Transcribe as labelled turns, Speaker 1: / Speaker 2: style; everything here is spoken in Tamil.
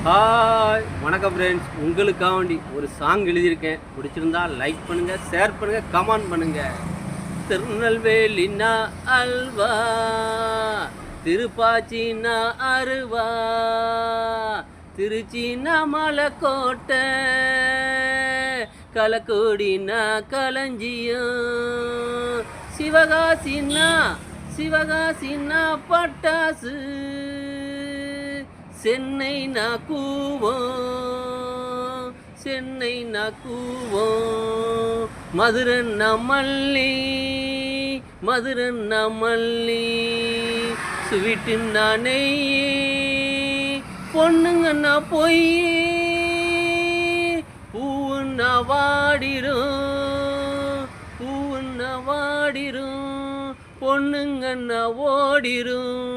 Speaker 1: ஹாய் வணக்கம் ஃப்ரெண்ட்ஸ், உங்களுக்காக வேண்டி ஒரு சாங் எழுதியிருக்கேன். பிடிச்சிருந்தா லைக் பண்ணுங்கள், ஷேர் பண்ணுங்கள், கமெண்ட் பண்ணுங்கள். திருநெல்வேலினா அல்வா, திருப்பாச்சினா அருவா, திருச்சினா மலைக்கோட்டை, கலக்கோடினா களஞ்சியம், சிவகாசினா பட்டாசு, சென்னை கூவோம், மதுரன்னா மல்லி, சுவீட்டுன்னா நெய், பொண்ணுங்கன்னா பொய், பூவுன்னா வாடிரும், பொண்ணுங்கன்னா ஓடிரும்.